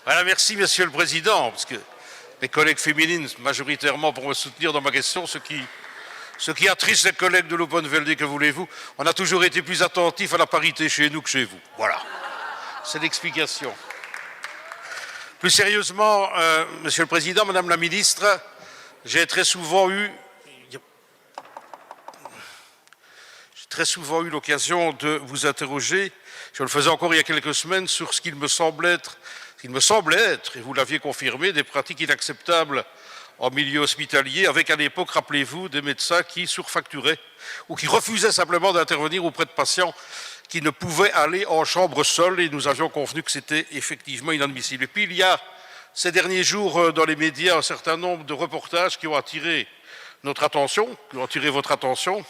Voilà, merci, Monsieur le Président, parce que mes collègues féminines, majoritairement, pour me soutenir dans ma question, ce qui attriste les collègues de l'Open VLD, que voulez-vous, on a toujours été plus attentifs à la parité chez nous que chez vous. Voilà, c'est l'explication. Plus sérieusement, Monsieur le Président, Madame la Ministre, j'ai très souvent eu l'occasion de vous interroger, je le faisais encore il y a quelques semaines, sur ce qu'il me semble être, et vous l'aviez confirmé, des pratiques inacceptables en milieu hospitalier, avec à l'époque, rappelez-vous, des médecins qui surfacturaient ou qui refusaient simplement d'intervenir auprès de patients qui ne pouvaient aller en chambre seuls, et nous avions convenu que c'était effectivement inadmissible. Et puis il y a ces derniers jours dans les médias un certain nombre de reportages qui ont attiré notre attention, qui ont attiré votre attention,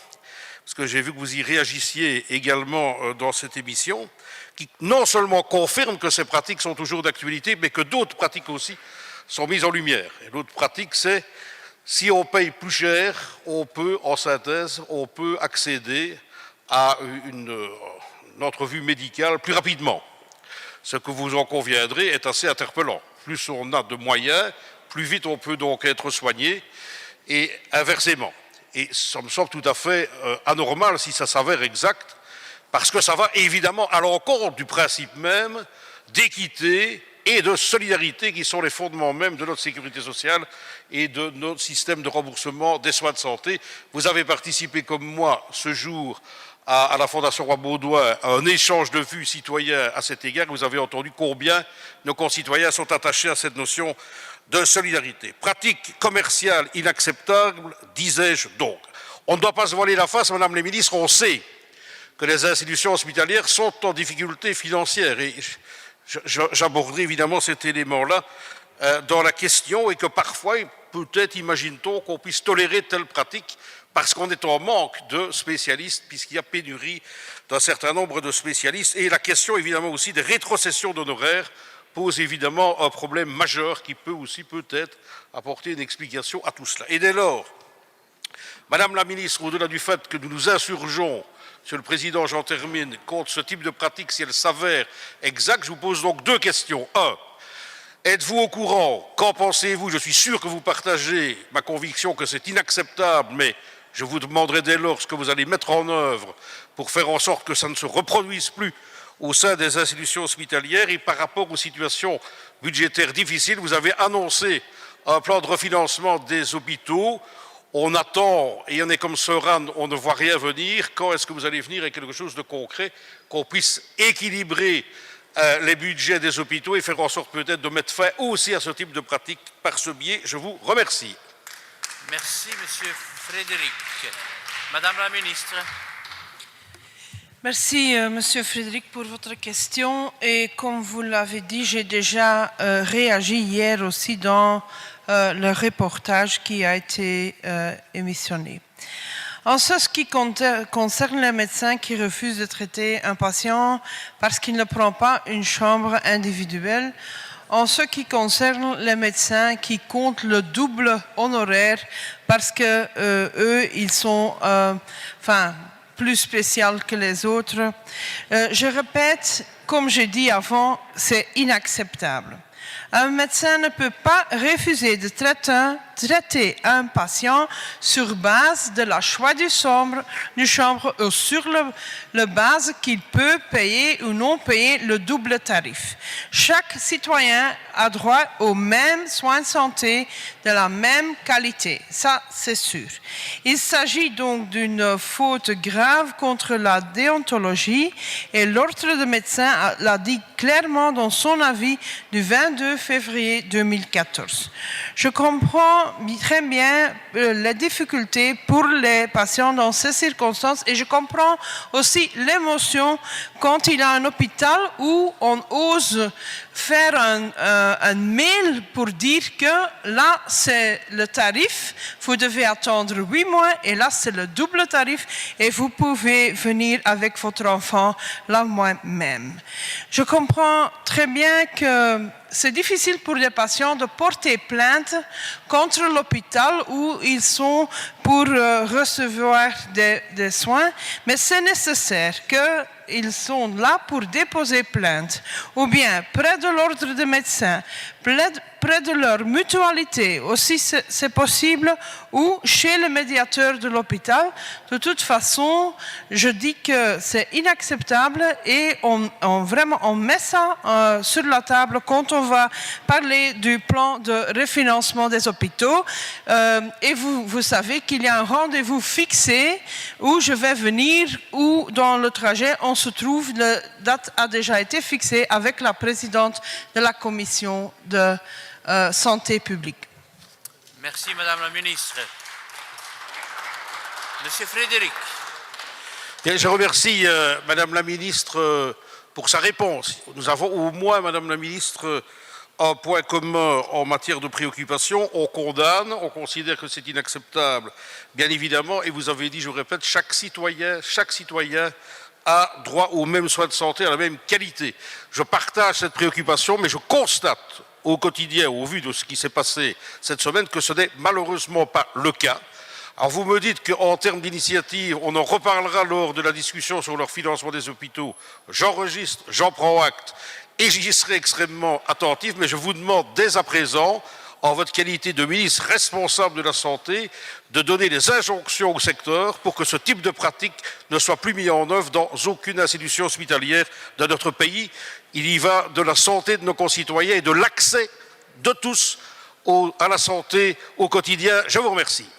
parce que j'ai vu que vous y réagissiez également dans cette émission, qui non seulement confirme que ces pratiques sont toujours d'actualité, mais que d'autres pratiques aussi sont mises en lumière. Et l'autre pratique, c'est si on paye plus cher, on peut, en synthèse, on peut accéder à une entrevue médicale plus rapidement. Ce que vous en conviendrez est assez interpellant. Plus on a de moyens, plus vite on peut donc être soigné, et inversement. Et ça me semble tout à fait anormal si ça s'avère exact, parce que ça va évidemment à l'encontre du principe même d'équité et de solidarité qui sont les fondements même de notre sécurité sociale et de notre système de remboursement des soins de santé. Vous avez participé comme moi ce jour à la Fondation Roi-Baudouin à un échange de vues citoyens à cet égard. Vous avez entendu combien nos concitoyens sont attachés à cette notion de solidarité. Pratique commerciale inacceptable, disais-je donc. On ne doit pas se voiler la face, Madame la Ministre, on sait que les institutions hospitalières sont en difficulté financière. Et j'aborderai évidemment cet élément-là dans la question, et que parfois, peut-être imagine-t-on qu'on puisse tolérer telle pratique parce qu'on est en manque de spécialistes, puisqu'il y a pénurie d'un certain nombre de spécialistes. Et la question évidemment aussi des rétrocessions d'honoraires pose évidemment un problème majeur qui peut aussi peut-être apporter une explication à tout cela. Et dès lors, Madame la Ministre, au-delà du fait que nous nous insurgeons, Monsieur le Président, j'en termine, contre ce type de pratique, si elle s'avère exacte, je vous pose donc deux questions. Un, êtes-vous au courant? Qu'en pensez-vous? Je suis sûr que vous partagez ma conviction que c'est inacceptable, mais je vous demanderai dès lors ce que vous allez mettre en œuvre pour faire en sorte que ça ne se reproduise plus au sein des institutions hospitalières. Et par rapport aux situations budgétaires difficiles, vous avez annoncé un plan de refinancement des hôpitaux. On attend, et on est comme Soran, on ne voit rien venir. Quand est-ce que vous allez venir avec quelque chose de concret, qu'on puisse équilibrer les budgets des hôpitaux et faire en sorte peut-être de mettre fin aussi à ce type de pratique par ce biais? Je vous remercie. Merci, Monsieur Frédéric. Madame la Ministre. Merci, Monsieur Frédéric, pour votre question. Et comme vous l'avez dit, j'ai déjà réagi hier aussi dans le reportage qui a été émissionné. En ce qui concerne les médecins qui refusent de traiter un patient parce qu'il ne prend pas une chambre individuelle, en ce qui concerne les médecins qui comptent le double honoraire parce que eux, ils sont plus spéciaux que les autres, je répète, comme j'ai dit avant, c'est inacceptable. Un médecin ne peut pas refuser de traiter un patient sur base de la choix du chambre ou sur la base qu'il peut payer ou non payer le double tarif. Chaque citoyen a droit aux mêmes soins de santé de la même qualité, ça c'est sûr. Il s'agit donc d'une faute grave contre la déontologie et l'ordre de médecins l'a dit clairement dans son avis du 22 février 2014. Je comprends très bien les difficultés pour les patients dans ces circonstances et je comprends aussi l'émotion quand il y a un hôpital où on ose faire un mail pour dire que là c'est le tarif, vous devez attendre 8 mois et là c'est le double tarif et vous pouvez venir avec votre enfant là même. Je comprends très bien que c'est difficile pour les patients de porter plainte contre l'hôpital où ils sont pour recevoir des soins, mais c'est nécessaire qu'ils sont là pour déposer plainte, ou bien près de l'ordre des médecins, près de leur mutualité, aussi c'est possible, ou chez le médiateur de l'hôpital. De toute façon, je dis que c'est inacceptable et on met ça sur la table quand on va parler du plan de refinancement des hôpitaux. Et vous savez qu'il y a un rendez-vous fixé où je vais venir, où dans le trajet on se trouve, la date a déjà été fixée avec la présidente de la commission de santé publique. Merci, Madame la Ministre. Monsieur Frédéric. Bien, je remercie Madame la Ministre pour sa réponse. Nous avons au moins, Madame la Ministre, un point commun en matière de préoccupation. On condamne, on considère que c'est inacceptable, bien évidemment, et vous avez dit, je vous répète, chaque citoyen a droit aux mêmes soins de santé, à la même qualité. Je partage cette préoccupation, mais je constate au quotidien, au vu de ce qui s'est passé cette semaine, que ce n'est malheureusement pas le cas. Alors vous me dites qu'en termes d'initiative, on en reparlera lors de la discussion sur leur financement des hôpitaux. J'enregistre, j'en prends acte et j'y serai extrêmement attentif, mais je vous demande dès à présent, en votre qualité de ministre responsable de la santé, de donner des injonctions au secteur pour que ce type de pratique ne soit plus mis en œuvre dans aucune institution hospitalière de notre pays. Il y va de la santé de nos concitoyens et de l'accès de tous à la santé au quotidien. Je vous remercie.